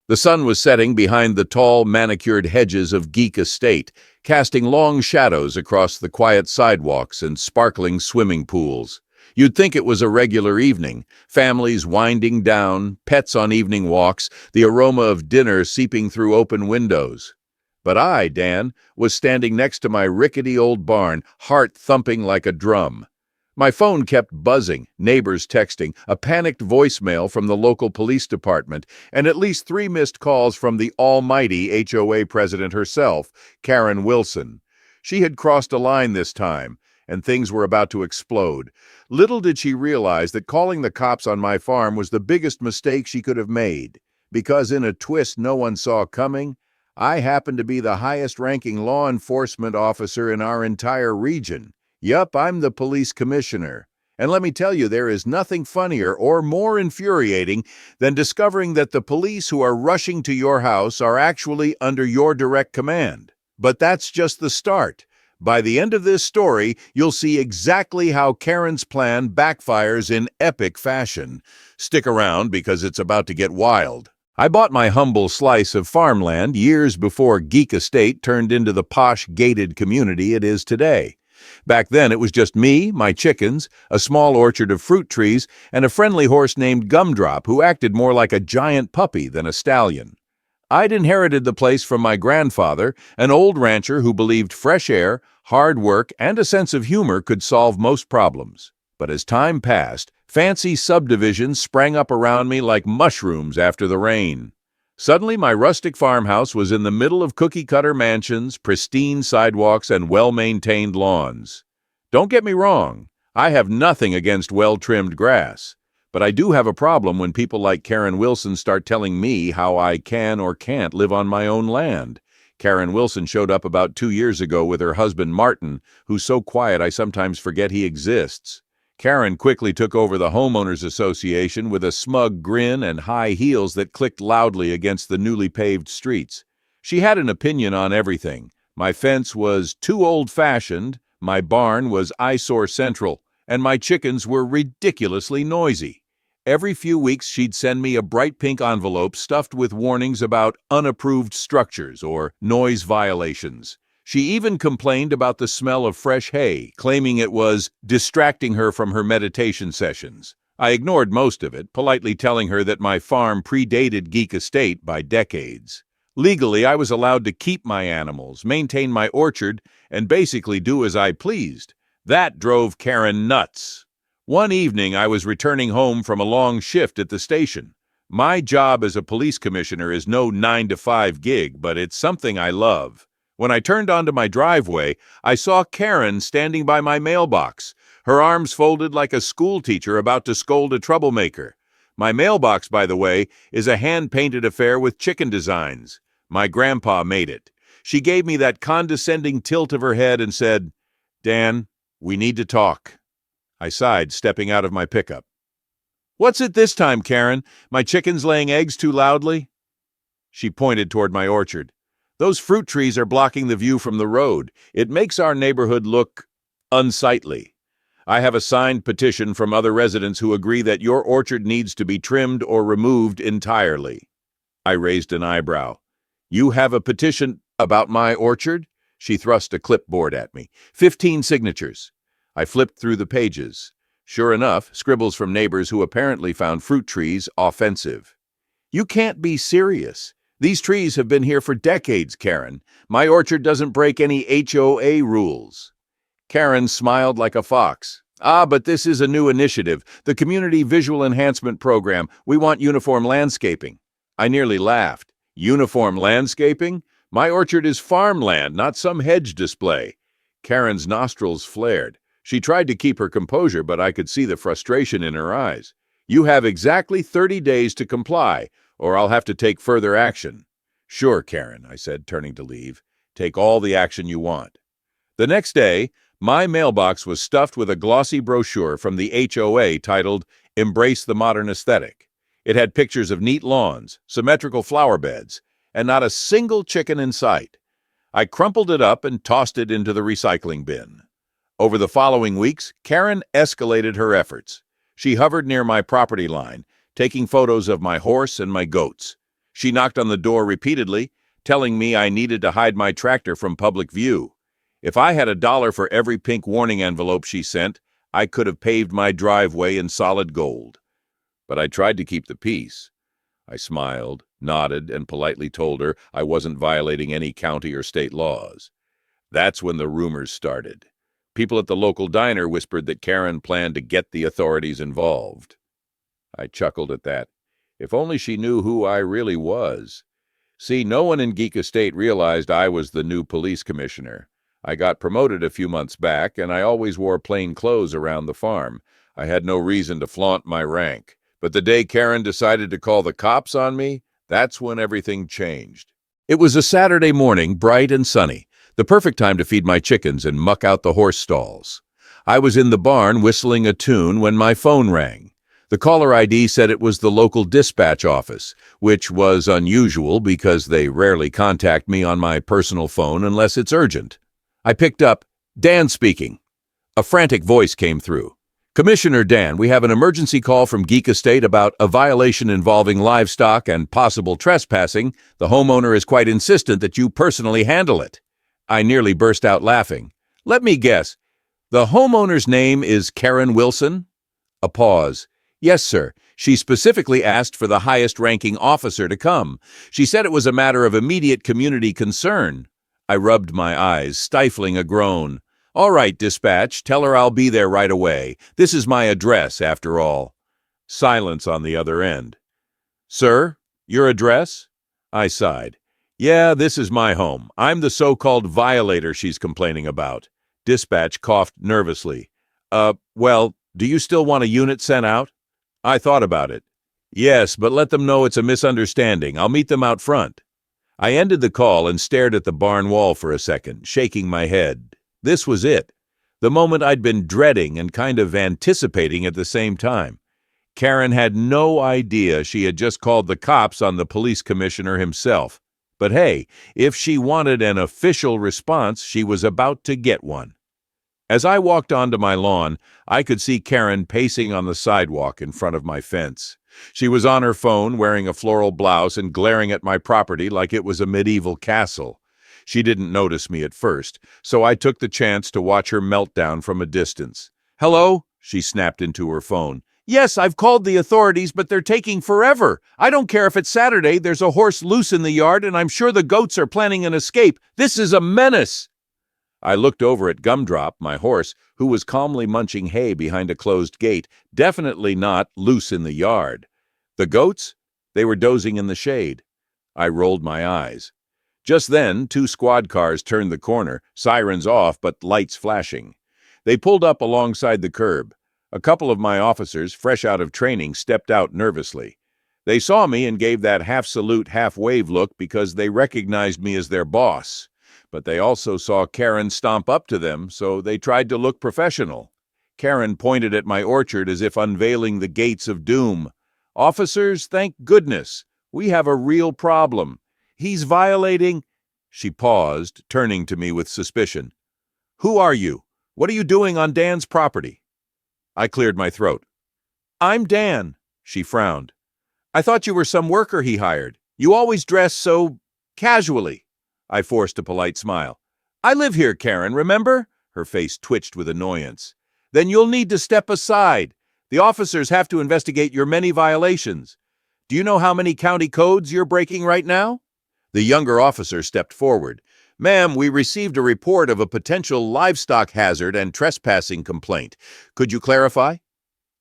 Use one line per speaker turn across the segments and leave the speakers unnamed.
The sun was setting behind the tall, manicured hedges of Geek Estate, casting long shadows across the quiet sidewalks and sparkling swimming pools. You'd think it was a regular evening, families winding down, pets on evening walks, the aroma of dinner seeping through open windows. But I, Dan, was standing next to my rickety old barn, heart thumping like a drum. My phone kept buzzing, neighbors texting, a panicked voicemail from the local police department, and at least 3 missed calls from the almighty HOA President herself, Karen Wilson. She had crossed a line this time, and things were about to explode. Little did she realize that calling the cops on my farm was the biggest mistake she could have made, because in a twist no one saw coming, I happened to be the highest-ranking law enforcement officer in our entire region. Yup, I'm the police commissioner. And let me tell you, there is nothing funnier or more infuriating than discovering that the police who are rushing to your house are actually under your direct command. But that's just the start. By the end of this story, you'll see exactly how Karen's plan backfires in epic fashion. Stick around because it's about to get wild. I bought my humble slice of farmland years before Geek Estate turned into the posh, gated community it is today. Back then, it was just me, my chickens, a small orchard of fruit trees, and a friendly horse named Gumdrop who acted more like a giant puppy than a stallion. I'd inherited the place from my grandfather, an old rancher who believed fresh air, hard work, and a sense of humor could solve most problems. But as time passed, fancy subdivisions sprang up around me like mushrooms after the rain. Suddenly, my rustic farmhouse was in the middle of cookie-cutter mansions, pristine sidewalks, and well-maintained lawns. Don't get me wrong, I have nothing against well-trimmed grass. But I do have a problem when people like Karen Wilson start telling me how I can or can't live on my own land. Karen Wilson showed up about 2 years ago with her husband Martin, who's so quiet I sometimes forget he exists. Karen quickly took over the Homeowners Association with a smug grin and high heels that clicked loudly against the newly paved streets. She had an opinion on everything. My fence was too old-fashioned, my barn was eyesore central, and my chickens were ridiculously noisy. Every few weeks she'd send me a bright pink envelope stuffed with warnings about unapproved structures or noise violations. She even complained about the smell of fresh hay, claiming it was distracting her from her meditation sessions. I ignored most of it, politely telling her that my farm predated Geek Estate by decades. Legally, I was allowed to keep my animals, maintain my orchard, and basically do as I pleased. That drove Karen nuts. One evening, I was returning home from a long shift at the station. My job as a police commissioner is no 9-to-5 gig, but it's something I love. When I turned onto my driveway, I saw Karen standing by my mailbox, her arms folded like a schoolteacher about to scold a troublemaker. My mailbox, by the way, is a hand-painted affair with chicken designs. My grandpa made it. She gave me that condescending tilt of her head and said, "Dan, we need to talk." I sighed, stepping out of my pickup. "What's it this time, Karen? My chickens laying eggs too loudly?" She pointed toward my orchard. "Those fruit trees are blocking the view from the road. It makes our neighborhood look unsightly. I have a signed petition from other residents who agree that your orchard needs to be trimmed or removed entirely." I raised an eyebrow. "You have a petition about my orchard?" She thrust a clipboard at me. 15 signatures. I flipped through the pages. Sure enough, scribbles from neighbors who apparently found fruit trees offensive. "You can't be serious. These trees have been here for decades, Karen. My orchard doesn't break any HOA rules." Karen smiled like a fox. But this is a new initiative, the Community Visual Enhancement Program. We want uniform landscaping." I nearly laughed. "Uniform landscaping? My orchard is farmland, not some hedge display." Karen's nostrils flared. She tried to keep her composure, but I could see the frustration in her eyes. "You have exactly 30 days to comply, or I'll have to take further action." "Sure, Karen," I said, turning to leave. "Take all the action you want." The next day, my mailbox was stuffed with a glossy brochure from the HOA titled "Embrace the Modern Aesthetic." It had pictures of neat lawns, symmetrical flower beds, and not a single chicken in sight. I crumpled it up and tossed it into the recycling bin. Over the following weeks, Karen escalated her efforts. She hovered near my property line, taking photos of my horse and my goats. She knocked on the door repeatedly, telling me I needed to hide my tractor from public view. If I had $1 for every pink warning envelope she sent, I could have paved my driveway in solid gold. But I tried to keep the peace. I smiled, nodded, and politely told her I wasn't violating any county or state laws. That's when the rumors started. People at the local diner whispered that Karen planned to get the authorities involved. I chuckled at that. If only she knew who I really was. See, no one in Geek Estate realized I was the new police commissioner. I got promoted a few months back, and I always wore plain clothes around the farm. I had no reason to flaunt my rank. But the day Karen decided to call the cops on me, that's when everything changed. It was a Saturday morning, bright and sunny, the perfect time to feed my chickens and muck out the horse stalls. I was in the barn whistling a tune when my phone rang. The caller ID said it was the local dispatch office, which was unusual because they rarely contact me on my personal phone unless it's urgent. I picked up. Dan speaking. A frantic voice came through. Commissioner Dan, we have an emergency call from Geek Estate about a violation involving livestock and possible trespassing. The homeowner is quite insistent that you personally handle it. I nearly burst out laughing. Let me guess. The homeowner's name is Karen Wilson? A pause. Yes, sir. She specifically asked for the highest-ranking officer to come. She said it was a matter of immediate community concern. I rubbed my eyes, stifling a groan. All right, dispatch, tell her I'll be there right away. This is my address, after all. Silence on the other end. Sir, your address? I sighed. Yeah, this is my home. I'm the so-called violator she's complaining about. Dispatch coughed nervously. Well, do you still want a unit sent out? I thought about it. Yes, but let them know it's a misunderstanding. I'll meet them out front. I ended the call and stared at the barn wall for a second, shaking my head. This was it. The moment I'd been dreading and kind of anticipating at the same time. Karen had no idea she had just called the cops on the police commissioner himself. But hey, if she wanted an official response, she was about to get one. As I walked onto my lawn, I could see Karen pacing on the sidewalk in front of my fence. She was on her phone, wearing a floral blouse and glaring at my property like it was a medieval castle. She didn't notice me at first, so I took the chance to watch her meltdown from a distance. Hello? She snapped into her phone. Yes, I've called the authorities, but they're taking forever. I don't care if it's Saturday, there's a horse loose in the yard, and I'm sure the goats are planning an escape. This is a menace. I looked over at Gumdrop, my horse, who was calmly munching hay behind a closed gate, definitely not loose in the yard. The goats? They were dozing in the shade. I rolled my eyes. Just then, 2 squad cars turned the corner, sirens off but lights flashing. They pulled up alongside the curb. A couple of my officers, fresh out of training, stepped out nervously. They saw me and gave that half-salute, half-wave look because they recognized me as their boss. But they also saw Karen stomp up to them, so they tried to look professional. Karen pointed at my orchard as if unveiling the gates of doom. Officers, thank goodness. We have a real problem. He's violating... She paused, turning to me with suspicion. Who are you? What are you doing on Dan's property? I cleared my throat. I'm Dan, she frowned. I thought you were some worker he hired. You always dress so... casually. I forced a polite smile. I live here, Karen, remember? Her face twitched with annoyance. Then you'll need to step aside. The officers have to investigate your many violations. Do you know how many county codes you're breaking right now? The younger officer stepped forward. Ma'am, we received a report of a potential livestock hazard and trespassing complaint. Could you clarify?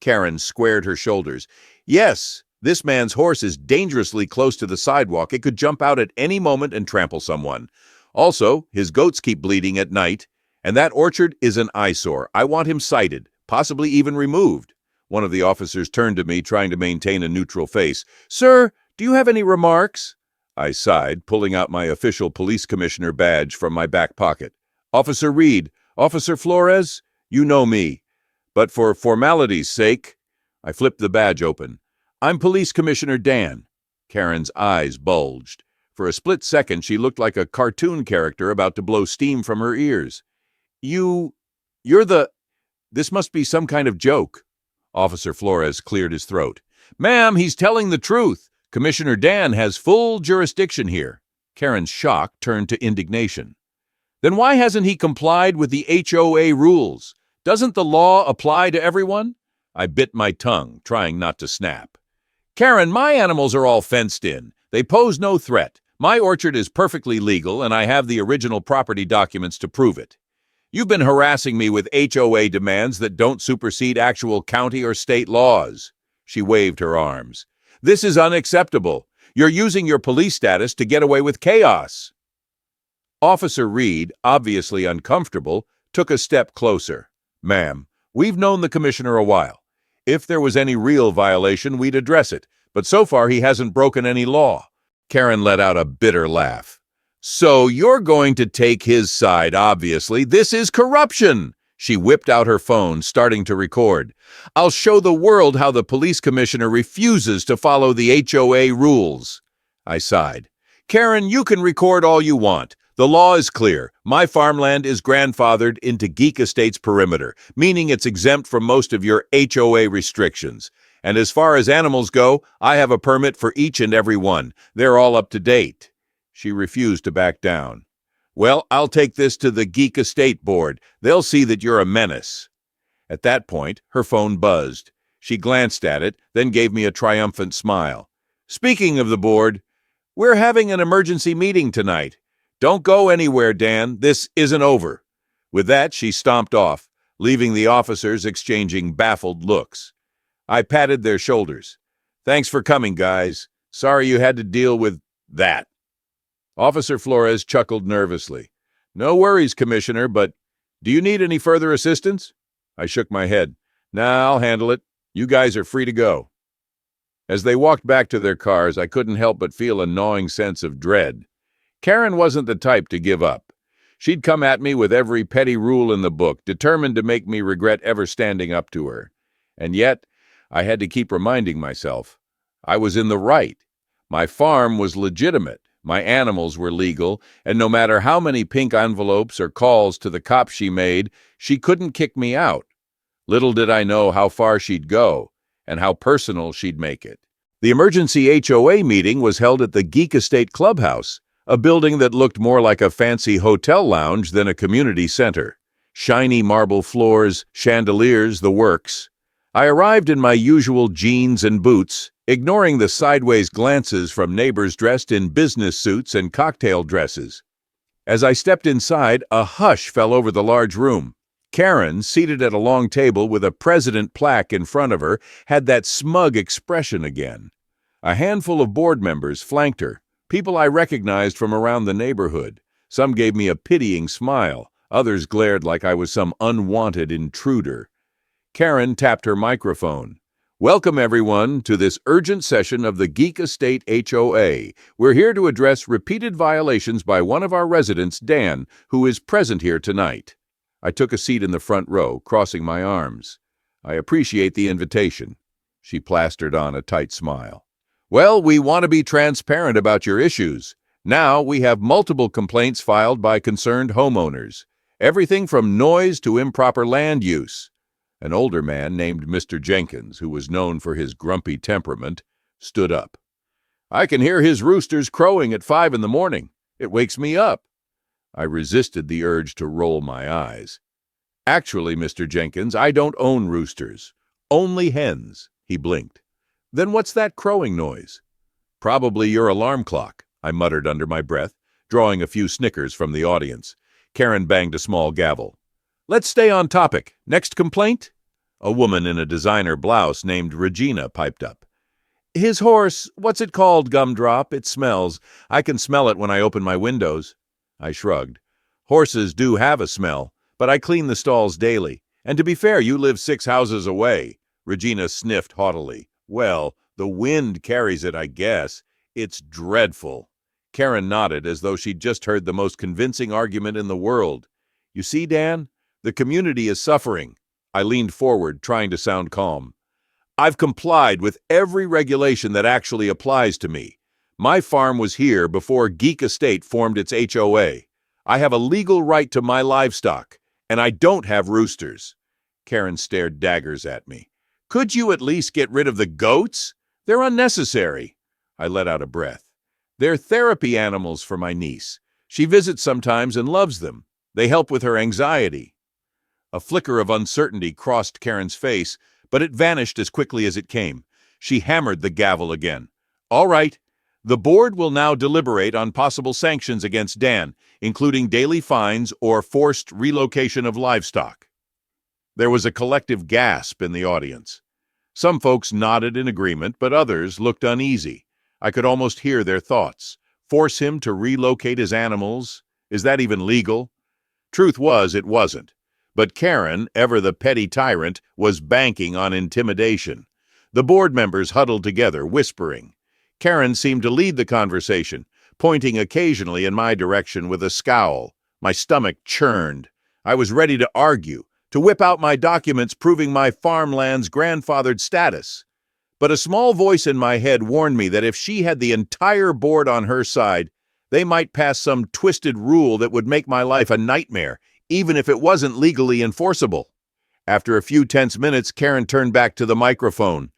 Karen squared her shoulders. Yes, this man's horse is dangerously close to the sidewalk. It could jump out at any moment and trample someone. Also, his goats keep bleeding at night, and that orchard is an eyesore. I want him cited, possibly even removed. One of the officers turned to me, trying to maintain a neutral face. Sir, do you have any remarks? I sighed, pulling out my official police commissioner badge from my back pocket. Officer Reed, Officer Flores, you know me. But for formality's sake, I flipped the badge open. I'm Police Commissioner Dan. Karen's eyes bulged. For a split second, she looked like a cartoon character about to blow steam from her ears. You're the... This must be some kind of joke. Officer Flores cleared his throat. Ma'am, he's telling the truth. Commissioner Dan has full jurisdiction here." Karen's shock turned to indignation. "Then why hasn't he complied with the HOA rules? Doesn't the law apply to everyone?" I bit my tongue, trying not to snap. "Karen, my animals are all fenced in. They pose no threat. My orchard is perfectly legal, and I have the original property documents to prove it. You've been harassing me with HOA demands that don't supersede actual county or state laws." She waved her arms. "This is unacceptable. You're using your police status to get away with chaos." Officer Reed, obviously uncomfortable, took a step closer. "Ma'am, we've known the commissioner a while. If there was any real violation, we'd address it, but so far he hasn't broken any law." Karen let out a bitter laugh. "So you're going to take his side, obviously. This is corruption." She whipped out her phone, starting to record. "I'll show the world how the police commissioner refuses to follow the HOA rules." I sighed. "Karen, you can record all you want. The law is clear. My farmland is grandfathered into Geek Estate's perimeter, meaning it's exempt from most of your HOA restrictions. And as far as animals go, I have a permit for each and every one. They're all up to date." She refused to back down. "Well, I'll take this to the Geek Estate Board. They'll see that you're a menace." At that point, her phone buzzed. She glanced at it, then gave me a triumphant smile. "Speaking of the board, we're having an emergency meeting tonight. Don't go anywhere, Dan. This isn't over." With that, she stomped off, leaving the officers exchanging baffled looks. I patted their shoulders. "Thanks for coming, guys. Sorry you had to deal with that." Officer Flores chuckled nervously. "No worries, Commissioner, but do you need any further assistance?" I shook my head. "Nah, I'll handle it. You guys are free to go." As they walked back to their cars, I couldn't help but feel a gnawing sense of dread. Karen wasn't the type to give up. She'd come at me with every petty rule in the book, determined to make me regret ever standing up to her. And yet, I had to keep reminding myself, I was in the right. My farm was legitimate, my animals were legal, and no matter how many pink envelopes or calls to the cops she made, she couldn't kick me out. Little did I know how far she'd go, and how personal she'd make it. The emergency HOA meeting was held at the Geek Estate Clubhouse, a building that looked more like a fancy hotel lounge than a community center. Shiny marble floors, chandeliers, the works. I arrived in my usual jeans and boots, ignoring the sideways glances from neighbors dressed in business suits and cocktail dresses. As I stepped inside, a hush fell over the large room. Karen, seated at a long table with a president plaque in front of her, had that smug expression again. A handful of board members flanked her, people I recognized from around the neighborhood. Some gave me a pitying smile. Others glared like I was some unwanted intruder. Karen tapped her microphone. "Welcome, everyone, to this urgent session of the Geek Estate HOA. We're here to address repeated violations by one of our residents, Dan, who is present here tonight." I took a seat in the front row, crossing my arms. "I appreciate the invitation." She plastered on a tight smile. "Well, we want to be transparent about your issues. Now we have multiple complaints filed by concerned homeowners. Everything from noise to improper land use." An older man named Mr. Jenkins, who was known for his grumpy temperament, stood up. "I can hear his roosters crowing at 5 in the morning. It wakes me up." I resisted the urge to roll my eyes. "Actually, Mr. Jenkins, I don't own roosters. Only hens." He blinked. "Then what's that crowing noise?" "Probably your alarm clock," I muttered under my breath, drawing a few snickers from the audience. Karen banged a small gavel. "Let's stay on topic. Next complaint?" A woman in a designer blouse named Regina piped up. "His horse, what's it called, Gumdrop? It smells. I can smell it when I open my windows." I shrugged. "Horses do have a smell, but I clean the stalls daily. And to be fair, you live 6 houses away." Regina sniffed haughtily. "Well, the wind carries it, I guess. It's dreadful." Karen nodded as though she'd just heard the most convincing argument in the world. "You see, Dan, the community is suffering." I leaned forward, trying to sound calm. "I've complied with every regulation that actually applies to me. My farm was here before Geek Estate formed its HOA. I have a legal right to my livestock, and I don't have roosters." Karen stared daggers at me. "Could you at least get rid of the goats? They're unnecessary." I let out a breath. They're therapy animals for my niece. She visits sometimes and loves them. They help with her anxiety. A flicker of uncertainty crossed Karen's face, but it vanished as quickly as it came. She hammered the gavel again. All right. The board will now deliberate on possible sanctions against Dan, including daily fines or forced relocation of livestock. There was a collective gasp in the audience. Some folks nodded in agreement, but others looked uneasy. I could almost hear their thoughts. Force him to relocate his animals? Is that even legal? Truth was, it wasn't. But Karen, ever the petty tyrant, was banking on intimidation. The board members huddled together, whispering. Karen seemed to lead the conversation, pointing occasionally in my direction with a scowl. My stomach churned. I was ready to argue, to whip out my documents proving my farmland's grandfathered status. But a small voice in my head warned me that if she had the entire board on her side, they might pass some twisted rule that would make my life a nightmare, even if it wasn't legally enforceable. After a few tense minutes, Karen turned back to the microphone.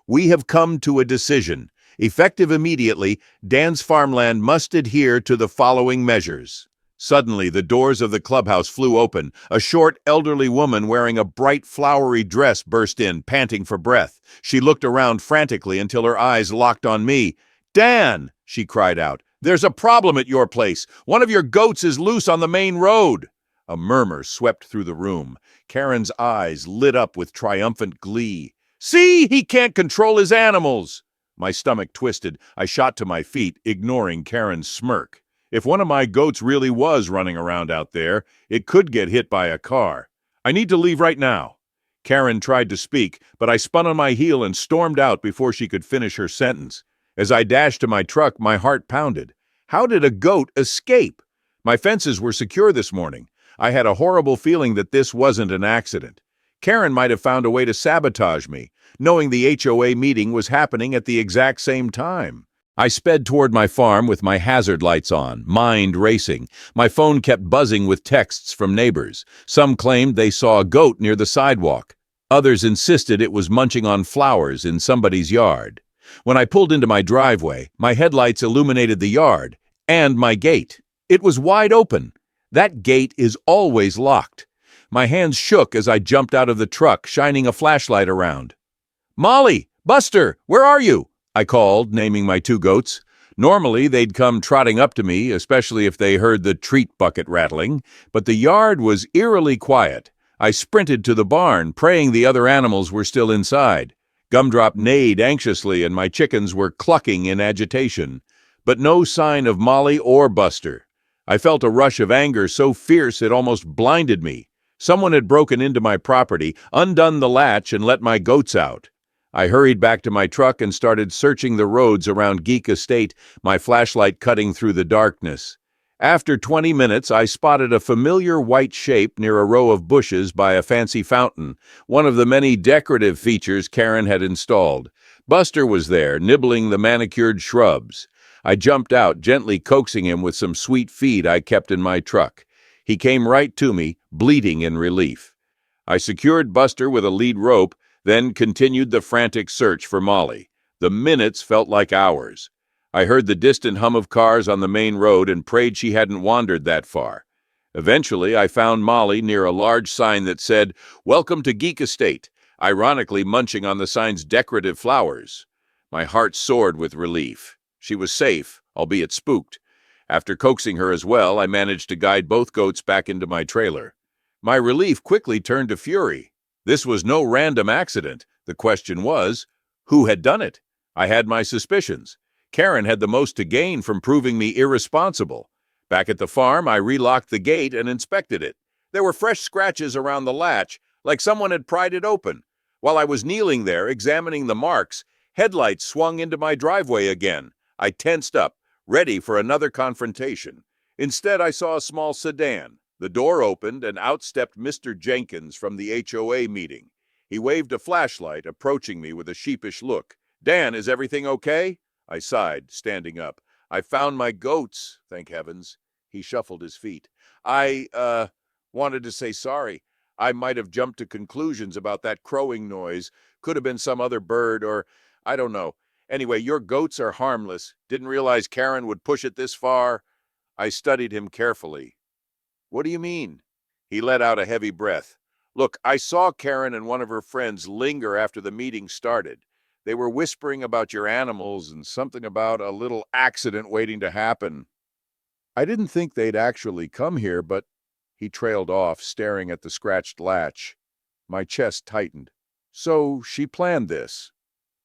We have come to a decision. Effective immediately, Dan's farmland must adhere to the following measures. Suddenly, the doors of the clubhouse flew open. A short, elderly woman wearing a bright, flowery dress burst in, panting for breath. She looked around frantically until her eyes locked on me. Dan, she cried out, there's a problem at your place. One of your goats is loose on the main road. A murmur swept through the room. Karen's eyes lit up with triumphant glee. See, he can't control his animals. My stomach twisted. I shot to my feet, ignoring Karen's smirk. If one of my goats really was running around out there, it could get hit by a car. I need to leave right now. Karen tried to speak, but I spun on my heel and stormed out before she could finish her sentence. As I dashed to my truck, my heart pounded. How did a goat escape? My fences were secure this morning. I had a horrible feeling that this wasn't an accident. Karen might have found a way to sabotage me, knowing the HOA meeting was happening at the exact same time. I sped toward my farm with my hazard lights on, mind racing. My phone kept buzzing with texts from neighbors. Some claimed they saw a goat near the sidewalk. Others insisted it was munching on flowers in somebody's yard. When I pulled into my driveway, my headlights illuminated the yard and my gate. It was wide open. That gate is always locked. My hands shook as I jumped out of the truck, shining a flashlight around. Molly! Buster! Where are you? I called, naming my two goats. Normally, they'd come trotting up to me, especially if they heard the treat bucket rattling, but the yard was eerily quiet. I sprinted to the barn, praying the other animals were still inside. Gumdrop neighed anxiously, and my chickens were clucking in agitation. But no sign of Molly or Buster. I felt a rush of anger so fierce it almost blinded me. Someone had broken into my property, undone the latch, and let my goats out. I hurried back to my truck and started searching the roads around Geek Estate, my flashlight cutting through the darkness. After 20 minutes, I spotted a familiar white shape near a row of bushes by a fancy fountain, one of the many decorative features Karen had installed. Buster was there, nibbling the manicured shrubs. I jumped out, gently coaxing him with some sweet feed I kept in my truck. He came right to me, bleating in relief. I secured Buster with a lead rope, then continued the frantic search for Molly. The minutes felt like hours. I heard the distant hum of cars on the main road and prayed she hadn't wandered that far. Eventually, I found Molly near a large sign that said, "Welcome to Geek Estate," ironically munching on the sign's decorative flowers. My heart soared with relief. She was safe, albeit spooked. After coaxing her as well, I managed to guide both goats back into my trailer. My relief quickly turned to fury. This was no random accident. The question was, who had done it? I had my suspicions. Karen had the most to gain from proving me irresponsible. Back at the farm, I relocked the gate and inspected it. There were fresh scratches around the latch, like someone had pried it open. While I was kneeling there, examining the marks, headlights swung into my driveway again. I tensed up, ready for another confrontation. Instead, I saw a small sedan. The door opened, and out stepped Mr. Jenkins from the HOA meeting. He waved a flashlight, approaching me with a sheepish look. "Dan, is everything okay?" I sighed, standing up. "I found my goats, thank heavens." He shuffled his feet. I wanted to say sorry. I might have jumped to conclusions about that crowing noise. Could have been some other bird or, I don't know. Anyway, your goats are harmless. Didn't realize Karen would push it this far. I studied him carefully. What do you mean? He let out a heavy breath. Look, I saw Karen and one of her friends linger after the meeting started. They were whispering about your animals and something about a little accident waiting to happen. I didn't think they'd actually come here, but he trailed off, staring at the scratched latch. My chest tightened. So she planned this.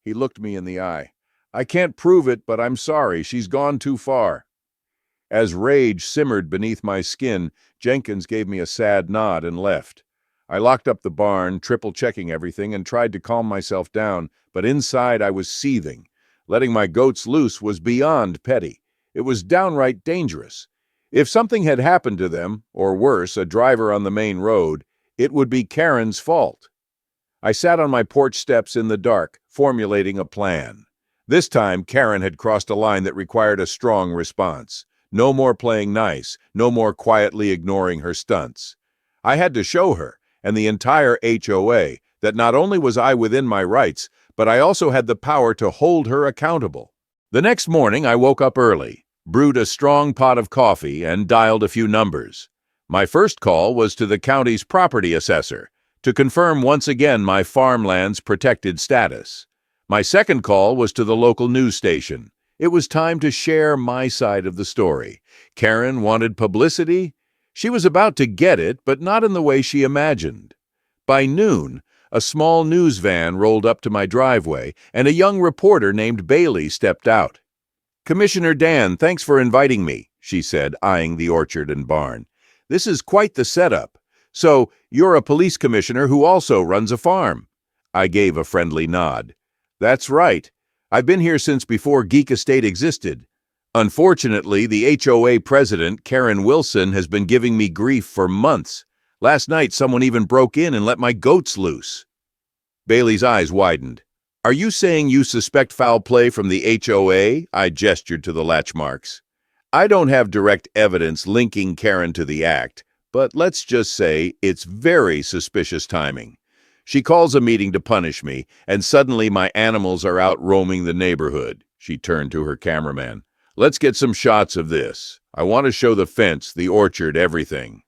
He looked me in the eye. I can't prove it, but I'm sorry. She's gone too far. As rage simmered beneath my skin, Jenkins gave me a sad nod and left. I locked up the barn, triple-checking everything, and tried to calm myself down, but inside I was seething. Letting my goats loose was beyond petty. It was downright dangerous. If something had happened to them, or worse, a driver on the main road, it would be Karen's fault. I sat on my porch steps in the dark, formulating a plan. This time, Karen had crossed a line that required a strong response. No more playing nice, no more quietly ignoring her stunts. I had to show her, and the entire HOA, that not only was I within my rights, but I also had the power to hold her accountable. The next morning, I woke up early, brewed a strong pot of coffee, and dialed a few numbers. My first call was to the county's property assessor, to confirm once again my farmland's protected status. My second call was to the local news station. It was time to share my side of the story. Karen wanted publicity. She was about to get it, but not in the way she imagined. By noon, a small news van rolled up to my driveway, and a young reporter named Bailey stepped out. "Commissioner Dan, thanks for inviting me," she said, eyeing the orchard and barn. "This is quite the setup. So, you're a police commissioner who also runs a farm." I gave a friendly nod. "That's right. I've been here since before Geek Estate existed. Unfortunately, the HOA President Karen Wilson has been giving me grief for months. Last night, someone even broke in and let my goats loose." Bailey's eyes widened. "Are you saying you suspect foul play from the HOA?" I gestured to the latch marks. "I don't have direct evidence linking Karen to the act, but let's just say it's very suspicious timing. She calls a meeting to punish me, and suddenly my animals are out roaming the neighborhood." She turned to her cameraman. "Let's get some shots of this. I want to show the fence, the orchard, everything."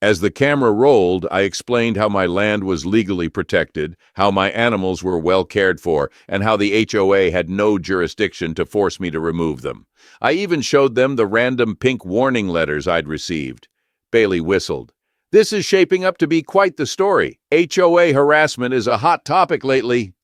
As the camera rolled, I explained how my land was legally protected, how my animals were well cared for, and how the HOA had no jurisdiction to force me to remove them. I even showed them the random pink warning letters I'd received. Bailey whistled. "This is shaping up to be quite the story. HOA harassment is a hot topic lately."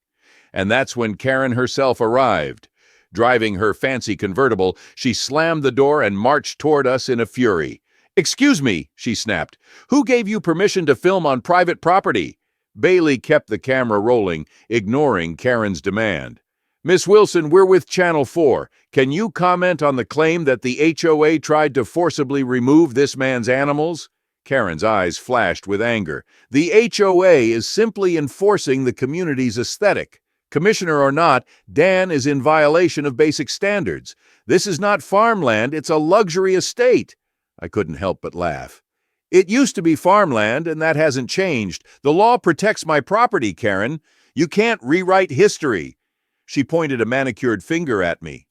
And that's when Karen herself arrived. Driving her fancy convertible, she slammed the door and marched toward us in a fury. "Excuse me," she snapped. "Who gave you permission to film on private property?" Bailey kept the camera rolling, ignoring Karen's demand. "Miss Wilson, we're with Channel 4. Can you comment on the claim that the HOA tried to forcibly remove this man's animals?" Karen's eyes flashed with anger. "The HOA is simply enforcing the community's aesthetic. Commissioner or not, Dan is in violation of basic standards. This is not farmland, it's a luxury estate." I couldn't help but laugh. "It used to be farmland, and that hasn't changed. The law protects my property, Karen. You can't rewrite history." She pointed a manicured finger at me.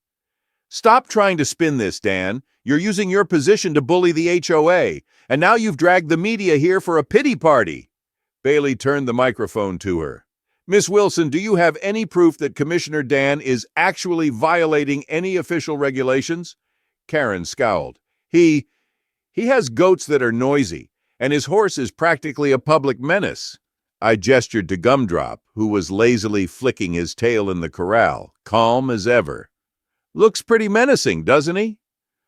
"Stop trying to spin this, Dan. You're using your position to bully the HOA, and now you've dragged the media here for a pity party." Bailey turned the microphone to her. "Miss Wilson, do you have any proof that Commissioner Dan is actually violating any official regulations?" Karen scowled. He has goats that are noisy, and his horse is practically a public menace." I gestured to Gumdrop, who was lazily flicking his tail in the corral, calm as ever. "Looks pretty menacing, doesn't he?"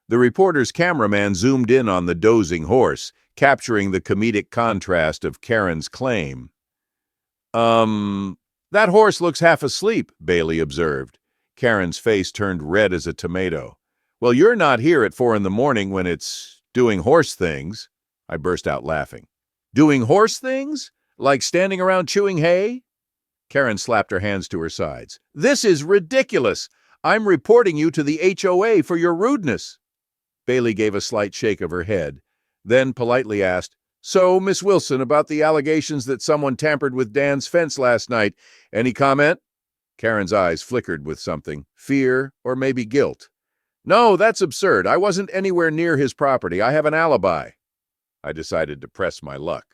The reporter's cameraman zoomed in on the dozing horse, capturing the comedic contrast of Karen's claim. That horse looks half asleep," Bailey observed. Karen's face turned red as a tomato. "Well, you're not here at 4 in the morning when it's doing horse things." I burst out laughing. "Doing horse things? Like standing around chewing hay?" Karen slapped her hands to her sides. "This is ridiculous. I'm reporting you to the HOA for your rudeness." Bailey gave a slight shake of her head, then politely asked, "So, Miss Wilson, about the allegations that someone tampered with Dan's fence last night, any comment?" Karen's eyes flickered with something, fear or maybe guilt. No, that's absurd. I wasn't anywhere near his property. I have an alibi. I decided to press my luck.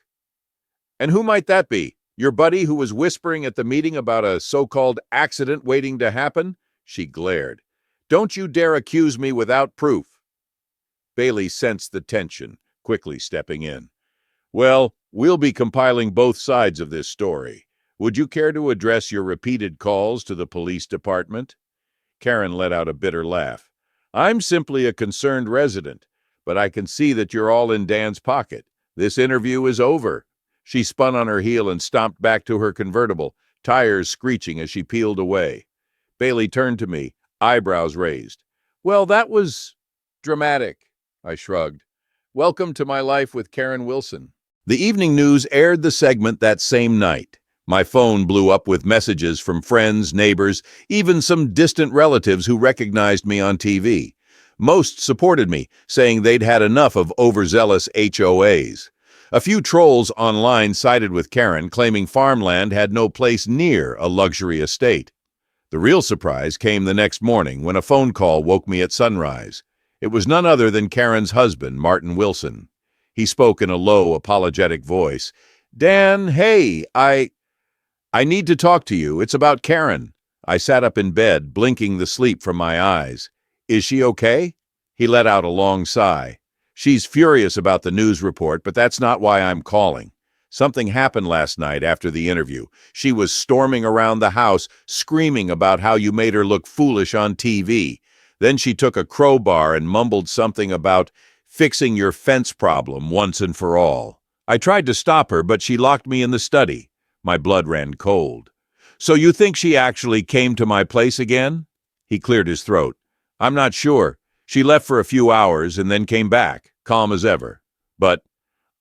And who might that be? Your buddy who was whispering at the meeting about a so-called accident waiting to happen? She glared. Don't you dare accuse me without proof. Bailey sensed the tension, quickly stepping in. Well, we'll be compiling both sides of this story. Would you care to address your repeated calls to the police department? Karen let out a bitter laugh. I'm simply a concerned resident, but I can see that you're all in Dan's pocket. This interview is over. She spun on her heel and stomped back to her convertible, tires screeching as she peeled away. Bailey turned to me, eyebrows raised. Well, that was dramatic, I shrugged. Welcome to My Life with Karen Wilson. The evening news aired the segment that same night. My phone blew up with messages from friends, neighbors, even some distant relatives who recognized me on TV. Most supported me, saying they'd had enough of overzealous HOAs. A few trolls online sided with Karen, claiming farmland had no place near a luxury estate. The real surprise came the next morning when a phone call woke me at sunrise. It was none other than Karen's husband, Martin Wilson. He spoke in a low, apologetic voice. Dan, hey, I need to talk to you. It's about Karen. I sat up in bed, blinking the sleep from my eyes. Is she okay? He let out a long sigh. She's furious about the news report, but that's not why I'm calling. Something happened last night after the interview. She was storming around the house, screaming about how you made her look foolish on TV. Then she took a crowbar and mumbled something about fixing your fence problem once and for all. I tried to stop her, but she locked me in the study. My blood ran cold. So you think she actually came to my place again? He cleared his throat. I'm not sure. She left for a few hours and then came back, calm as ever. But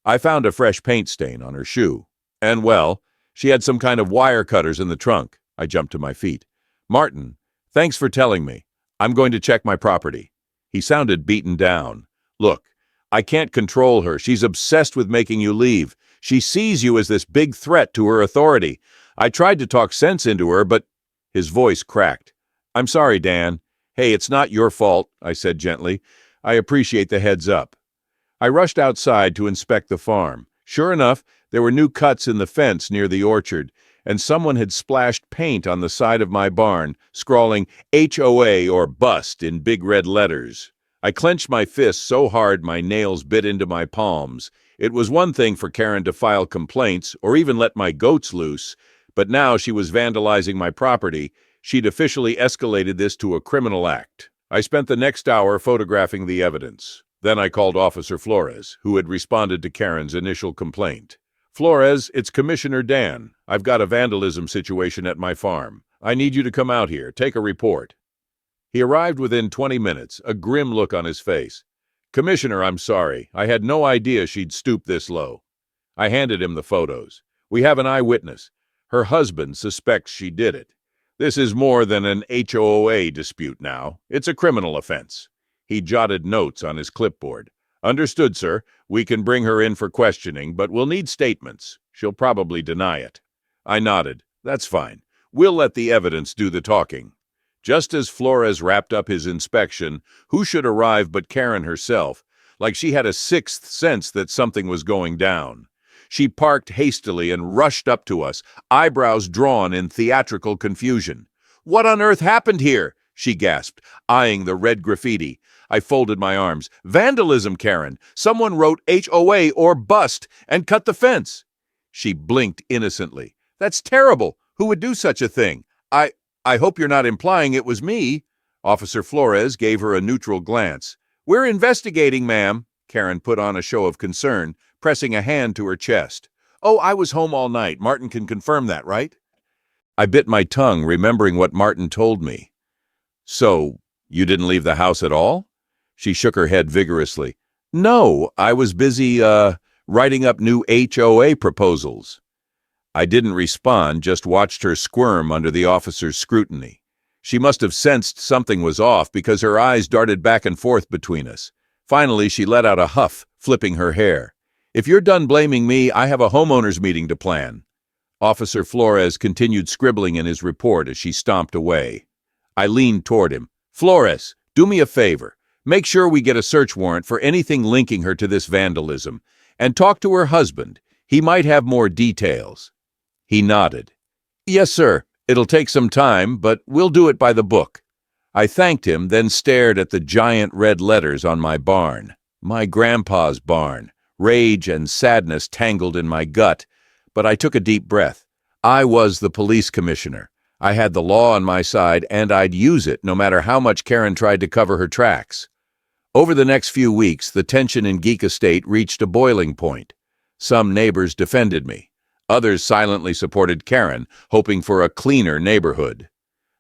I found a fresh paint stain on her shoe. And, well, she had some kind of wire cutters in the trunk. I jumped to my feet. Martin, thanks for telling me. I'm going to check my property. He sounded beaten down. Look, I can't control her. She's obsessed with making you leave. She sees you as this big threat to her authority. I tried to talk sense into her, but... His voice cracked. I'm sorry, Dan. Hey, it's not your fault, I said gently. I appreciate the heads up. I rushed outside to inspect the farm. Sure enough, there were new cuts in the fence near the orchard, and someone had splashed paint on the side of my barn, scrawling HOA or bust in big red letters. I clenched my fists so hard my nails bit into my palms. It was one thing for Karen to file complaints or even let my goats loose, but now she was vandalizing my property. She'd officially escalated this to a criminal act. I spent the next hour photographing the evidence. Then I called Officer Flores, who had responded to Karen's initial complaint. Flores, it's Commissioner Dan. I've got a vandalism situation at my farm. I need you to come out here. Take a report. He arrived within 20 minutes, a grim look on his face. Commissioner, I'm sorry. I had no idea she'd stoop this low. I handed him the photos. We have an eyewitness. Her husband suspects she did it. This is more than an HOA dispute now. It's a criminal offense. He jotted notes on his clipboard. Understood, sir. We can bring her in for questioning, but we'll need statements. She'll probably deny it. I nodded. That's fine. We'll let the evidence do the talking. Just as Flores wrapped up his inspection, who should arrive but Karen herself, like she had a sixth sense that something was going down. She parked hastily and rushed up to us, eyebrows drawn in theatrical confusion. What on earth happened here? She gasped, eyeing the red graffiti. I folded my arms. Vandalism, Karen. Someone wrote HOA or bust and cut the fence. She blinked innocently. That's terrible. Who would do such a thing? I hope you're not implying it was me. Officer Flores gave her a neutral glance. We're investigating, ma'am. Karen put on a show of concern, pressing a hand to her chest. Oh, I was home all night. Martin can confirm that, right? I bit my tongue, remembering what Martin told me. So, you didn't leave the house at all? She shook her head vigorously. No, I was busy, writing up new HOA proposals. I didn't respond, just watched her squirm under the officer's scrutiny. She must have sensed something was off because her eyes darted back and forth between us. Finally, she let out a huff, flipping her hair. If you're done blaming me, I have a homeowners meeting to plan. Officer Flores continued scribbling in his report as she stomped away. I leaned toward him. "Flores, do me a favor. Make sure we get a search warrant for anything linking her to this vandalism, and talk to her husband. He might have more details." He nodded. "Yes, sir. It'll take some time, but we'll do it by the book." I thanked him, then stared at the giant red letters on my barn. My grandpa's barn. Rage and sadness tangled in my gut, but I took a deep breath. I was the police commissioner. I had the law on my side, and I'd use it no matter how much Karen tried to cover her tracks. Over the next few weeks, the tension in Geek Estate reached a boiling point. Some neighbors defended me. Others silently supported Karen, hoping for a cleaner neighborhood.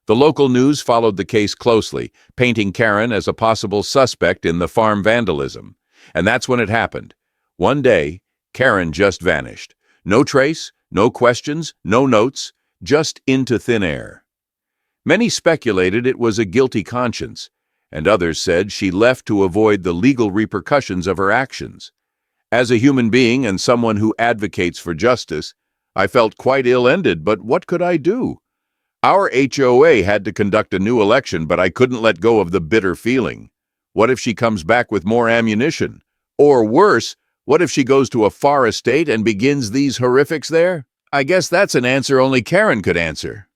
The local news followed the case closely, painting Karen as a possible suspect in the farm vandalism. And that's when it happened. One day, Karen just vanished. No trace, no questions, no notes, just into thin air. Many speculated it was a guilty conscience, and others said she left to avoid the legal repercussions of her actions. As a human being and someone who advocates for justice, I felt quite ill-ended, but what could I do? Our HOA had to conduct a new election, but I couldn't let go of the bitter feeling. What if she comes back with more ammunition? Or worse, what if she goes to a far estate and begins these horrifics there? I guess that's an answer only Karen could answer.